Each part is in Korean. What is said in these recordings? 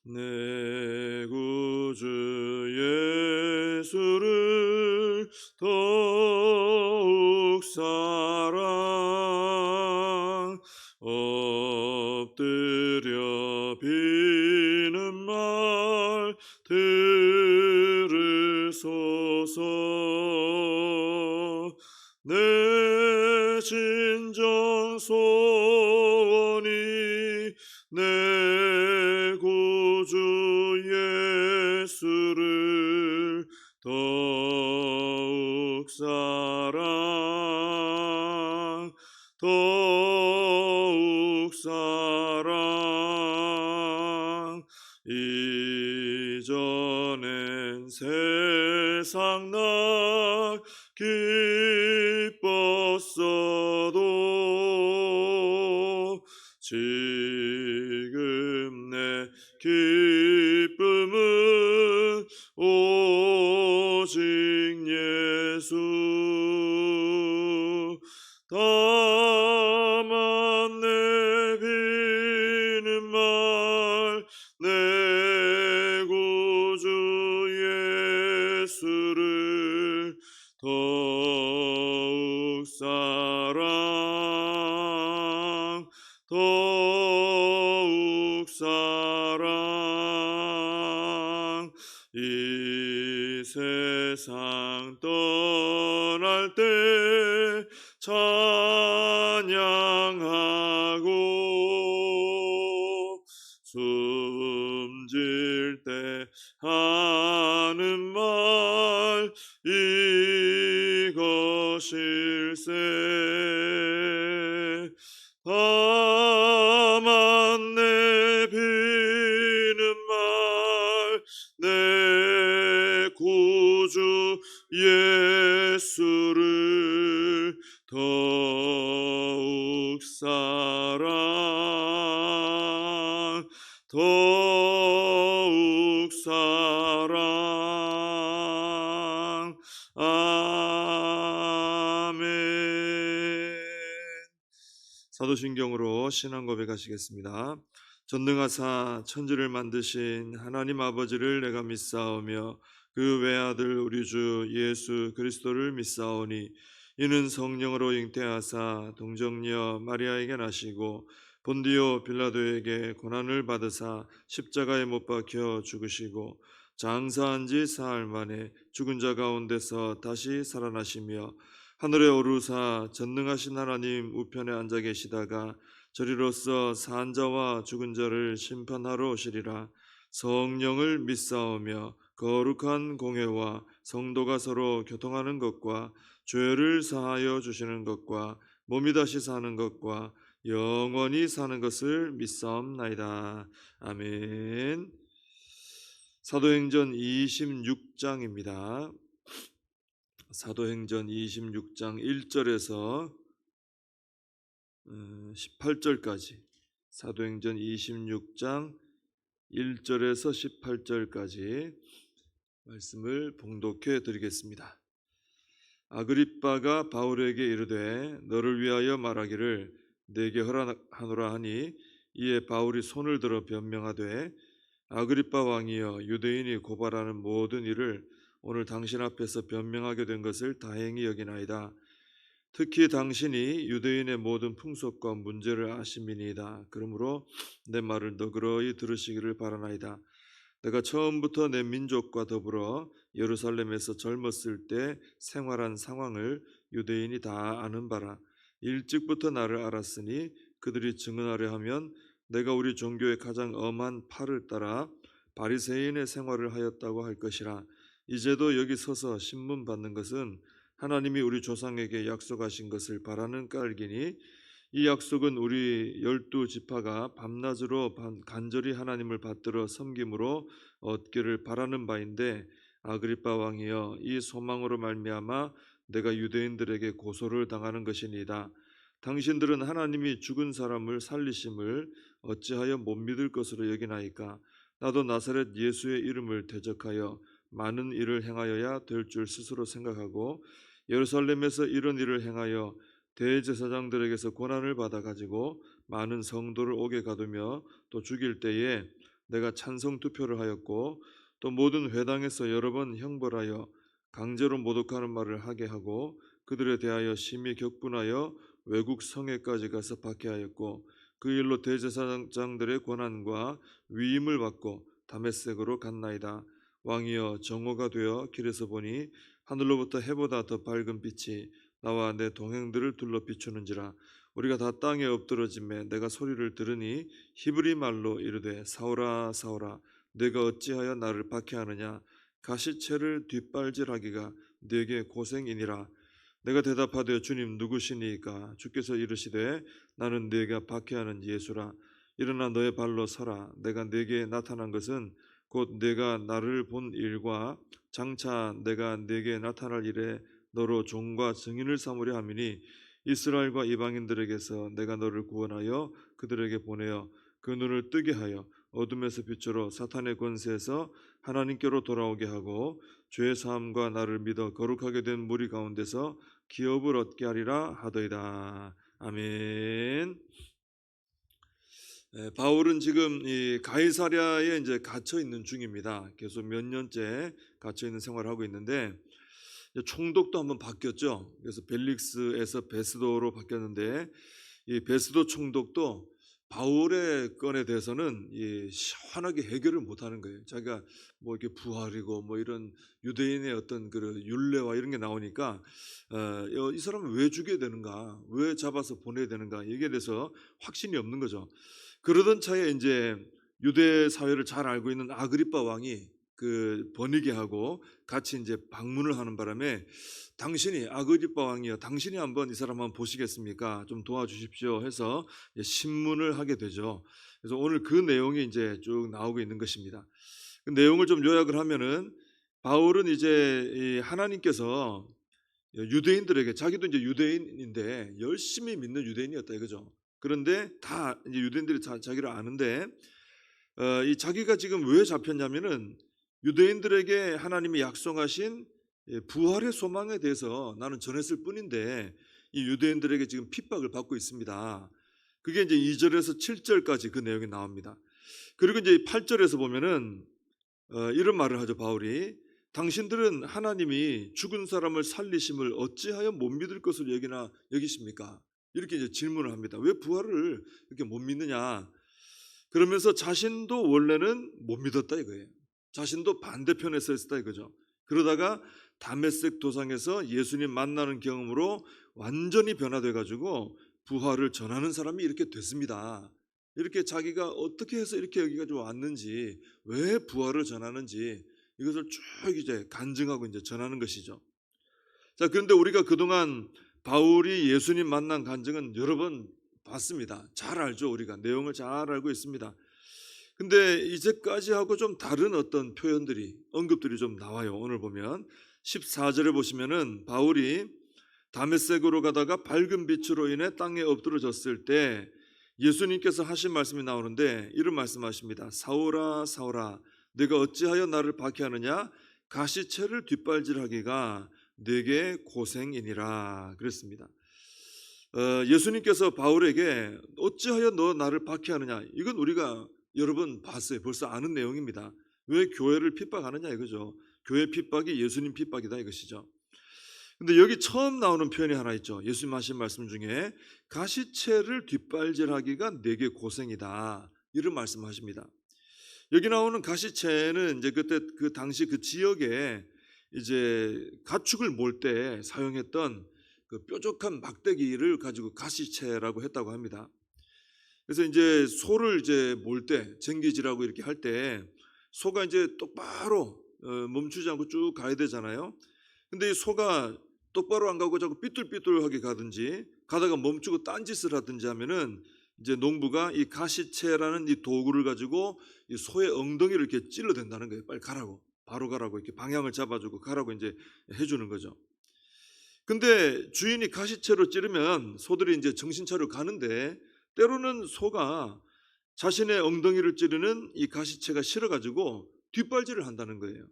내 구주 예수를 더욱 사랑 엎드려 비는 말 들으소서. 내 진정 소원이 내 구주 예수를 더욱 사랑 더욱 사랑. 이전엔 세상 나 기뻤어도 지금 내 기쁨은 오직 예수. 다만 내 비는 말 내 구주 예수를 더욱 사랑 더욱 사랑. 이 세상 떠날 때 찬양하고 숨질 때 하는 말 이것일세. 다만 내 비는 말 내 구주 예수를 더욱 사랑 더욱 사랑. 아멘. 사도신경으로 신앙 고백하시겠습니다. 전능하사 천지를 만드신 하나님 아버지를 내가 믿사오며 그 외아들 우리 주 예수 그리스도를 믿사오니 이는 성령으로 잉태하사 동정녀 마리아에게 나시고 본디오 빌라도에게 고난을 받으사 십자가에 못 박혀 죽으시고 장사한 지 사흘 만에 죽은 자 가운데서 다시 살아나시며 하늘에 오르사 전능하신 하나님 우편에 앉아 계시다가 저리로서 산 자와 죽은 자를 심판하러 오시리라. 성령을 믿사오며 거룩한 공회와 성도가 서로 교통하는 것과 죄를 사하여 주시는 것과 몸이 다시 사는 것과 영원히 사는 것을 믿사옵나이다. 아멘. 사도행전 26장입니다. 사도행전 26장 1절에서 18절까지 사도행전 26장 1절에서 18절까지 말씀을 봉독해 드리겠습니다. 아그리빠가 바울에게 이르되 너를 위하여 말하기를 내게 허락하노라 하니 이에 바울이 손을 들어 변명하되 아그리빠 왕이여 유대인이 고발하는 모든 일을 오늘 당신 앞에서 변명하게 된 것을 다행히 여기나이다. 특히 당신이 유대인의 모든 풍속과 문제를 아심이니이다. 그러므로 내 말을 너그러이 들으시기를 바라나이다. 내가 처음부터 내 민족과 더불어 예루살렘에서 젊었을 때 생활한 상황을 유대인이 다 아는 바라. 일찍부터 나를 알았으니 그들이 증언하려 하면 내가 우리 종교의 가장 엄한 팔을 따라 바리새인의 생활을 하였다고 할 것이라. 이제도 여기 서서 신문 받는 것은 하나님이 우리 조상에게 약속하신 것을 바라는 까닭이니 이 약속은 우리 12지파가 밤낮으로 간절히 하나님을 받들어 섬김으로 얻기를 바라는 바인데 아그리빠 왕이여 이 소망으로 말미암아 내가 유대인들에게 고소를 당하는 것이니이다. 당신들은 하나님이 죽은 사람을 살리심을 어찌하여 못 믿을 것으로 여기나이까. 나도 나사렛 예수의 이름을 대적하여 많은 일을 행하여야 될 줄 스스로 생각하고 예루살렘에서 이런 일을 행하여 대제사장들에게서 고난을 받아 가지고 많은 성도를 옥에 가두며 또 죽일 때에 내가 찬성 투표를 하였고 또 모든 회당에서 여러 번 형벌하여 강제로 모독하는 말을 하게 하고 그들에 대하여 심히 격분하여 외국 성에까지 가서 박해하였고 그 일로 대제사장들의 권한과 위임을 받고 다메섹으로 갔나이다. 왕이여 정오가 되어 길에서 보니 하늘로부터 해보다 더 밝은 빛이 나와 내 동행들을 둘러 비추는지라. 우리가 다 땅에 엎드러짐에 내가 소리를 들으니 히브리 말로 이르되 사울아 사울아 내가 어찌하여 나를 박해하느냐. 가시채를 뒷발질하기가 네게 고생이니라. 내가 대답하되 주님 누구시니까. 주께서 이르시되 나는 네가 박해하는 예수라. 일어나 너의 발로 서라. 내가 네게 나타난 것은 곧 내가 나를 본 일과 장차 내가 네게 나타날 일에 너로 종과 증인을 삼으려 함이니 이스라엘과 이방인들에게서 내가 너를 구원하여 그들에게 보내어 그 눈을 뜨게 하여 어둠에서 빛으로 사탄의 권세에서 하나님께로 돌아오게 하고 죄 사함과 나를 믿어 거룩하게 된 무리 가운데서 기업을 얻게 하리라 하더이다. 아멘. 바울은 지금 이 가이사랴에 이제 갇혀 있는 중입니다. 계속 몇 년째 갇혀 있는 생활을 하고 있는데 총독도 한번 바뀌었죠. 그래서 벨릭스에서 베스도로 바뀌었는데 이 베스도 총독도 바울의 건에 대해서는 시원하게 해결을 못하는 거예요. 자기가 뭐 이렇게 부활이고 뭐 이런 유대인의 어떤 그 율례와 이런 게 나오니까 이 사람은 왜 죽여야 되는가, 왜 잡아서 보내야 되는가 여기에 대해서 확신이 없는 거죠. 그러던 차에 이제 유대 사회를 잘 알고 있는 아그리빠 왕이 그 버니게하고 같이 이제 방문을 하는 바람에 당신이 아그리빠 왕이요, 당신이 한번 이 사람 한번 보시겠습니까? 좀 도와주십시오 해서 신문을 하게 되죠. 그래서 오늘 그 내용이 이제 쭉 나오고 있는 것입니다. 그 내용을 좀 요약을 하면은 바울은 이제 이 하나님께서 유대인들에게, 자기도 이제 유대인인데 열심히 믿는 유대인이었다 이거죠. 그런데 다 이제 유대인들이 자기를 아는데 이 자기가 지금 왜 잡혔냐면은 유대인들에게 하나님이 약속하신 부활의 소망에 대해서 나는 전했을 뿐인데 이 유대인들에게 지금 핍박을 받고 있습니다. 그게 이제 2절에서 7절까지 그 내용이 나옵니다. 그리고 이제 8절에서 보면은 이런 말을 하죠. 바울이 당신들은 하나님이 죽은 사람을 살리심을 어찌하여 못 믿을 것을 여기십니까? 이렇게 이제 질문을 합니다. 왜 부활을 이렇게 못 믿느냐? 그러면서 자신도 원래는 못 믿었다 이거예요. 자신도 반대편에 서 있었다 이거죠. 그러다가 다메섹 도상에서 예수님 만나는 경험으로 완전히 변화돼 가지고 부활을 전하는 사람이 이렇게 됐습니다. 이렇게 자기가 어떻게 해서 이렇게 여기까지 왔는지, 왜 부활을 전하는지 이것을 쭉 이제 간증하고 이제 전하는 것이죠. 자, 그런데 우리가 그동안 바울이 예수님 만난 간증은 여러 번 봤습니다. 잘 알죠. 우리가 내용을 잘 알고 있습니다. 근데 이제까지 하고 좀 다른 어떤 표현들이, 언급들이 좀 나와요. 오늘 보면 14절에 보시면은 바울이 다메섹으로 가다가 밝은 빛으로 인해 땅에 엎드러졌을 때 예수님께서 하신 말씀이 나오는데 이런 말씀하십니다. 사울아 사울아 내가 어찌하여 나를 박해하느냐. 가시채를 뒷발질하기가 내게 고생이니라 그랬습니다. 예수님께서 바울에게 어찌하여 너 나를 박해하느냐, 이건 우리가 여러 번 봤어요. 벌써 아는 내용입니다. 왜 교회를 핍박하느냐 이거죠. 교회 핍박이 예수님 핍박이다 이것이죠. 근데 여기 처음 나오는 표현이 하나 있죠. 예수님 하신 말씀 중에 가시채를 뒷발질하기가 내게 고생이다 이런 말씀하십니다. 여기 나오는 가시채는 이제 그때 그 당시 그 지역에 이제 가축을 몰 때 사용했던 그 뾰족한 막대기를 가지고 가시채라고 했다고 합니다. 그래서 이제 소를 이제 몰 때, 쟁기질하고 이렇게 할 때 소가 이제 똑바로 멈추지 않고 쭉 가야 되잖아요. 근데 이 소가 똑바로 안 가고 자꾸 삐뚤삐뚤하게 가든지 가다가 멈추고 딴짓을 하든지 하면은 이제 농부가 이 가시채라는 이 도구를 가지고 이 소의 엉덩이를 이렇게 찔러댄다는 거예요. 빨리 가라고, 바로 가라고, 이렇게 방향을 잡아주고 가라고 이제 해주는 거죠. 근데 주인이 가시채로 찌르면 소들이 이제 정신 차려 가는데 때로는 소가 자신의 엉덩이를 찌르는 이 가시채가 싫어가지고 뒷발질을 한다는 거예요.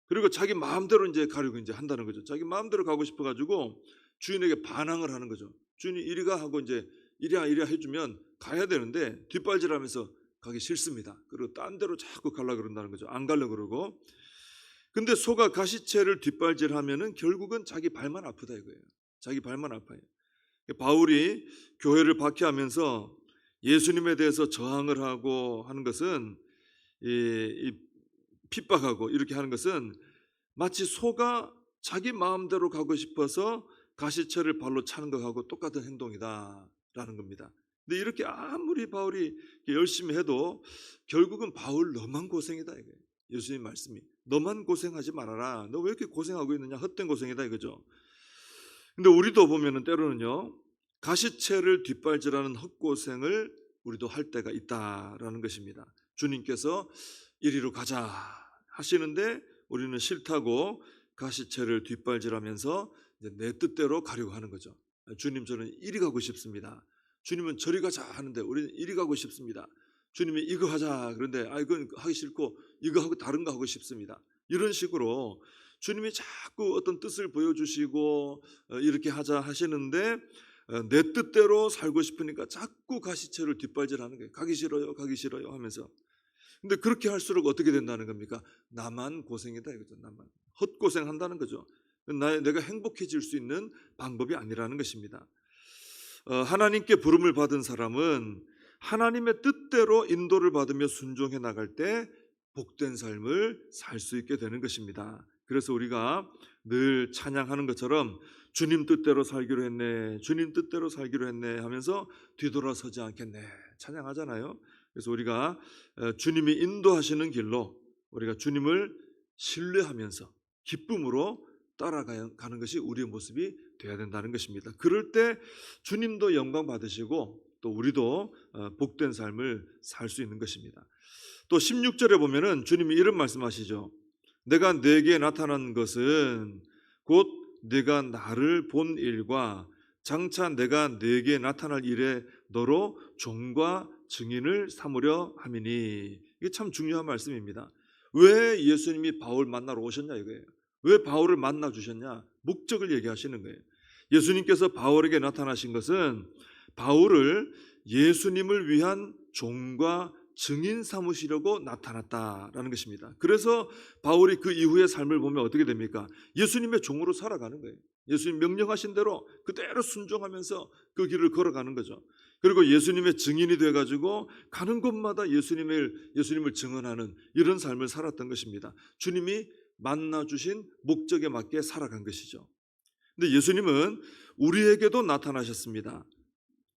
그리고 자기 마음대로 이제 가려고 이제 한다는 거죠. 자기 마음대로 가고 싶어가지고 주인에게 반항을 하는 거죠. 주인이 이리 가 하고 이제 이리야 해주면 가야 되는데 뒷발질하면서 가기 싫습니다. 그리고 딴 데로 자꾸 가려고 그런다는 거죠. 안 가려고 그러고. 근데 소가 가시체를 뒷발질하면은 결국은 자기 발만 아프다 이거예요. 자기 발만 아파요. 바울이 교회를 박해하면서 예수님에 대해서 저항을 하고 하는 것은 이 핍박하고 이렇게 하는 것은 마치 소가 자기 마음대로 가고 싶어서 가시체를 발로 차는 것하고 똑같은 행동이다라는 겁니다. 근데 이렇게 아무리 바울이 열심히 해도 결국은 바울 너만 고생이다 이거예요. 예수님 말씀이 너만 고생하지 말아라. 너 왜 이렇게 고생하고 있느냐? 헛된 고생이다 이거죠. 근데 우리도 보면은 때로는요 가시체를 뒷발질하는 헛고생을 우리도 할 때가 있다라는 것입니다. 주님께서 이리로 가자 하시는데 우리는 싫다고 가시체를 뒷발질하면서 이제 내 뜻대로 가려고 하는 거죠. 주님 저는 이리 가고 싶습니다. 주님은 저리 가자 하는데 우리는 이리 가고 싶습니다. 주님이 이거 하자 그런데 이건 하기 싫고 이거 하고 다른 거 하고 싶습니다. 이런 식으로 주님이 자꾸 어떤 뜻을 보여주시고 이렇게 하자 하시는데 내 뜻대로 살고 싶으니까 자꾸 가시체를 뒷발질하는 거예요. 가기 싫어요, 가기 싫어요 하면서. 근데 그렇게 할수록 어떻게 된다는 겁니까? 나만 고생이다 이거죠. 나만 헛고생한다는 거죠. 내가 행복해질 수 있는 방법이 아니라는 것입니다. 하나님께 부름을 받은 사람은 하나님의 뜻대로 인도를 받으며 순종해 나갈 때 복된 삶을 살 수 있게 되는 것입니다. 그래서 우리가 늘 찬양하는 것처럼 주님 뜻대로 살기로 했네, 주님 뜻대로 살기로 했네 하면서 뒤돌아서지 않겠네 찬양하잖아요. 그래서 우리가 주님이 인도하시는 길로 우리가 주님을 신뢰하면서 기쁨으로 따라가는 것이 우리의 모습이 되어야 된다는 것입니다. 그럴 때 주님도 영광 받으시고 또 우리도 복된 삶을 살 수 있는 것입니다. 또 16절에 보면은 주님이 이런 말씀하시죠. 내가 네게 나타난 것은 곧 네가 나를 본 일과 장차 내가 네게 나타날 일에 너로 종과 증인을 삼으려 함이니. 이게 참 중요한 말씀입니다. 왜 예수님이 바울 만나러 오셨냐 이거예요. 왜 바울을 만나 주셨냐? 목적을 얘기하시는 거예요. 예수님께서 바울에게 나타나신 것은 바울을 예수님을 위한 종과 증인 삼으시려고 나타났다라는 것입니다. 그래서 바울이 그 이후의 삶을 보면 어떻게 됩니까? 예수님의 종으로 살아가는 거예요. 예수님 명령하신 대로 그대로 순종하면서 그 길을 걸어가는 거죠. 그리고 예수님의 증인이 돼가지고 가는 곳마다 예수님을 증언하는 이런 삶을 살았던 것입니다. 주님이 만나주신 목적에 맞게 살아간 것이죠. 근데 예수님은 우리에게도 나타나셨습니다.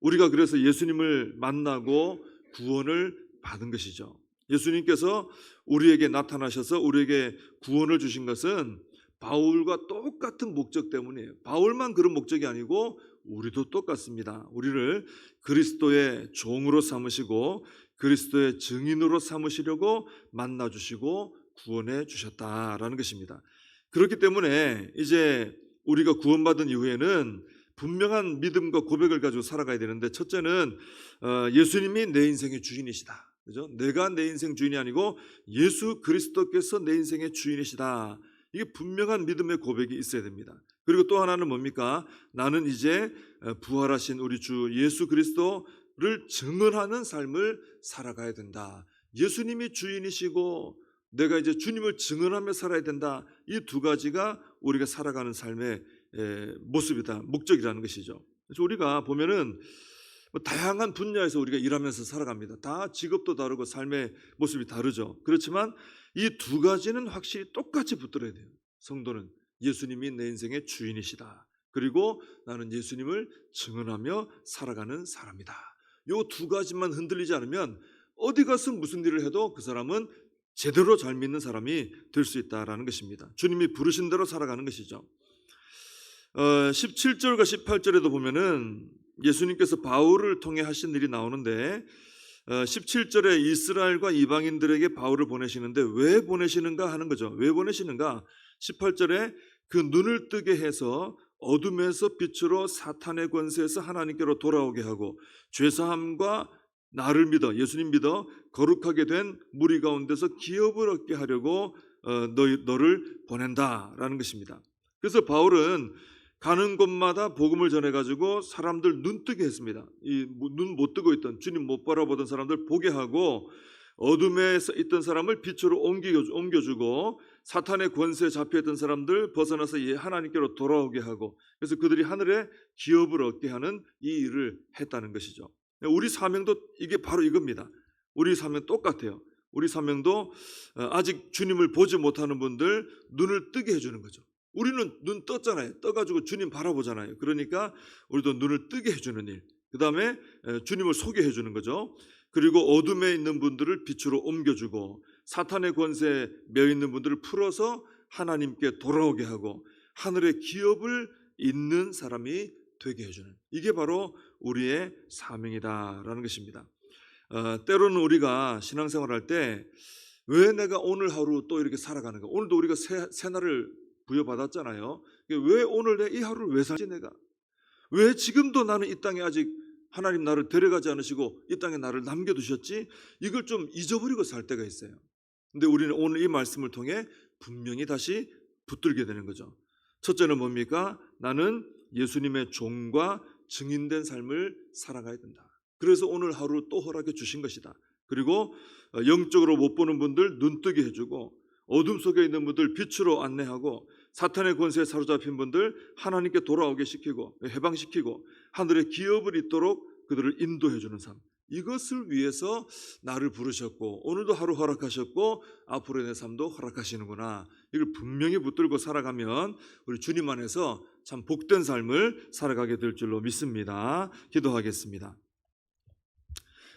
우리가 그래서 예수님을 만나고 구원을 받은 것이죠. 예수님께서 우리에게 나타나셔서 우리에게 구원을 주신 것은 바울과 똑같은 목적 때문이에요. 바울만 그런 목적이 아니고 우리도 똑같습니다. 우리를 그리스도의 종으로 삼으시고 그리스도의 증인으로 삼으시려고 만나주시고 구원해 주셨다라는 것입니다. 그렇기 때문에 이제 우리가 구원받은 이후에는 분명한 믿음과 고백을 가지고 살아가야 되는데, 첫째는 예수님이 내 인생의 주인이시다. 그죠? 내가 내 인생 주인이 아니고 예수 그리스도께서 내 인생의 주인이시다. 이게 분명한 믿음의 고백이 있어야 됩니다. 그리고 또 하나는 뭡니까? 나는 이제 부활하신 우리 주 예수 그리스도를 증언하는 삶을 살아가야 된다. 예수님이 주인이시고 내가 이제 주님을 증언하며 살아야 된다. 이 두 가지가 우리가 살아가는 삶의 모습이다, 목적이라는 것이죠. 그래서 우리가 보면은 다양한 분야에서 우리가 일하면서 살아갑니다. 다 직업도 다르고 삶의 모습이 다르죠. 그렇지만 이 두 가지는 확실히 똑같이 붙들어야 돼요. 성도는 예수님이 내 인생의 주인이시다. 그리고 나는 예수님을 증언하며 살아가는 사람이다. 이 두 가지만 흔들리지 않으면 어디 가서 무슨 일을 해도 그 사람은 제대로 잘 믿는 사람이 될 수 있다라는 것입니다. 주님이 부르신 대로 살아가는 것이죠. 17절과 18절에도 보면은 예수님께서 바울을 통해 하신 일이 나오는데 17절에 이스라엘과 이방인들에게 바울을 보내시는데 왜 보내시는가 하는 거죠. 왜 보내시는가? 18절에 그 눈을 뜨게 해서 어둠에서 빛으로 사탄의 권세에서 하나님께로 돌아오게 하고 죄사함과 나를 믿어, 예수님 믿어 거룩하게 된 무리 가운데서 기업을 얻게 하려고 너를 보낸다라는 것입니다. 그래서 바울은 가는 곳마다 복음을 전해가지고 사람들 눈뜨게 했습니다. 눈 못 뜨고 있던, 주님 못 바라보던 사람들 보게 하고, 어둠에 있던 사람을 빛으로 옮겨주고, 사탄의 권세에 잡혀있던 사람들 벗어나서 하나님께로 돌아오게 하고, 그래서 그들이 하늘에 기업을 얻게 하는 이 일을 했다는 것이죠. 우리 사명도 이게 바로 이겁니다. 우리 사명 똑같아요. 우리 사명도 아직 주님을 보지 못하는 분들 눈을 뜨게 해주는 거죠. 우리는 눈 떴잖아요. 떠가지고 주님 바라보잖아요. 그러니까 우리도 눈을 뜨게 해주는 일, 그 다음에 주님을 소개해 주는 거죠. 그리고 어둠에 있는 분들을 빛으로 옮겨주고, 사탄의 권세에 매여있는 분들을 풀어서 하나님께 돌아오게 하고, 하늘의 기업을 잇는 사람이 되게 해주는, 이게 바로 우리의 사명이다라는 것입니다. 때로는 우리가 신앙생활할 때 왜 내가 오늘 하루 또 이렇게 살아가는가, 오늘도 우리가 새날을 부여받았잖아요. 왜 오늘 내 이 하루를 왜 살지, 내가 왜 지금도 나는 이 땅에 아직 하나님 나를 데려가지 않으시고 이 땅에 나를 남겨두셨지, 이걸 좀 잊어버리고 살 때가 있어요. 근데 우리는 오늘 이 말씀을 통해 분명히 다시 붙들게 되는 거죠. 첫째는 뭡니까? 나는 예수님의 종과 증인된 삶을 살아가야 된다. 그래서 오늘 하루 또 허락해 주신 것이다. 그리고 영적으로 못 보는 분들 눈뜨게 해주고, 어둠 속에 있는 분들 빛으로 안내하고, 사탄의 권세에 사로잡힌 분들 하나님께 돌아오게 시키고 해방시키고, 하늘의 기업을 잇도록 그들을 인도해 주는 삶, 이것을 위해서 나를 부르셨고 오늘도 하루 허락하셨고 앞으로의 내 삶도 허락하시는구나, 이걸 분명히 붙들고 살아가면 우리 주님 안에서 참 복된 삶을 살아가게 될 줄로 믿습니다. 기도하겠습니다.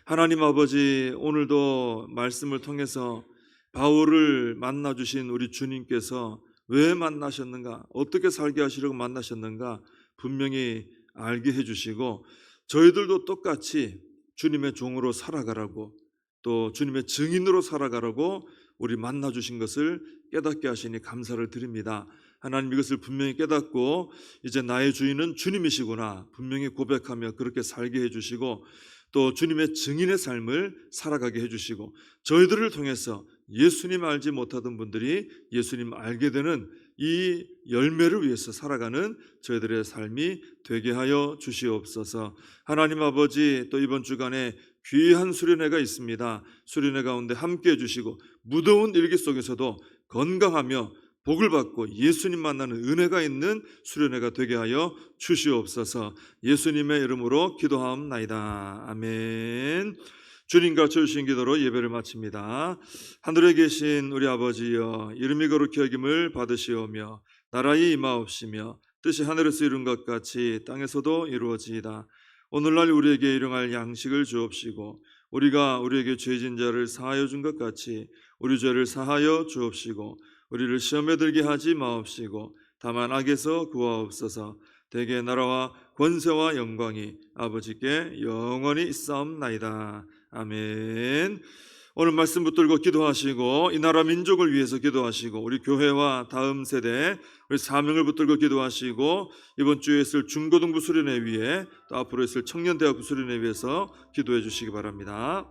하나님 아버지, 오늘도 말씀을 통해서 바울을 만나주신 우리 주님께서 왜 만나셨는가, 어떻게 살게 하시려고 만나셨는가 분명히 알게 해주시고, 저희들도 똑같이 주님의 종으로 살아가라고, 또 주님의 증인으로 살아가라고 우리 만나주신 것을 깨닫게 하시니 감사를 드립니다. 하나님, 이것을 분명히 깨닫고 이제 나의 주인은 주님이시구나 분명히 고백하며 그렇게 살게 해주시고, 또 주님의 증인의 삶을 살아가게 해주시고, 저희들을 통해서 예수님 알지 못하던 분들이 예수님 알게 되는 이 열매를 위해서 살아가는 저희들의 삶이 되게 하여 주시옵소서. 하나님 아버지, 또 이번 주간에 귀한 수련회가 있습니다. 수련회 가운데 함께 해주시고, 무더운 일기 속에서도 건강하며 복을 받고 예수님 만나는 은혜가 있는 수련회가 되게 하여 주시옵소서. 예수님의 이름으로 기도하옵나이다. 아멘. 주님 가르쳐주신 기도로 예배를 마칩니다. 하늘에 계신 우리 아버지여, 이름이 거룩히 여김을 받으시오며 나라의 임하옵시며 뜻이 하늘에서 이룬 것 같이 땅에서도 이루어지이다. 오늘날 우리에게 일용할 양식을 주옵시고, 우리가 우리에게 죄진 자를 사하여 준 것 같이 우리 죄를 사하여 주옵시고, 우리를 시험에 들게 하지 마옵시고 다만 악에서 구하옵소서. 대개 나라와 권세와 영광이 아버지께 영원히 있사옵나이다. 아멘. 오늘 말씀 붙들고 기도하시고, 이 나라 민족을 위해서 기도하시고, 우리 교회와 다음 세대 우리 사명을 붙들고 기도하시고, 이번 주에 있을 중고등부 수련회 위에 또 앞으로 있을 청년대학부 수련회 위해서 기도해 주시기 바랍니다.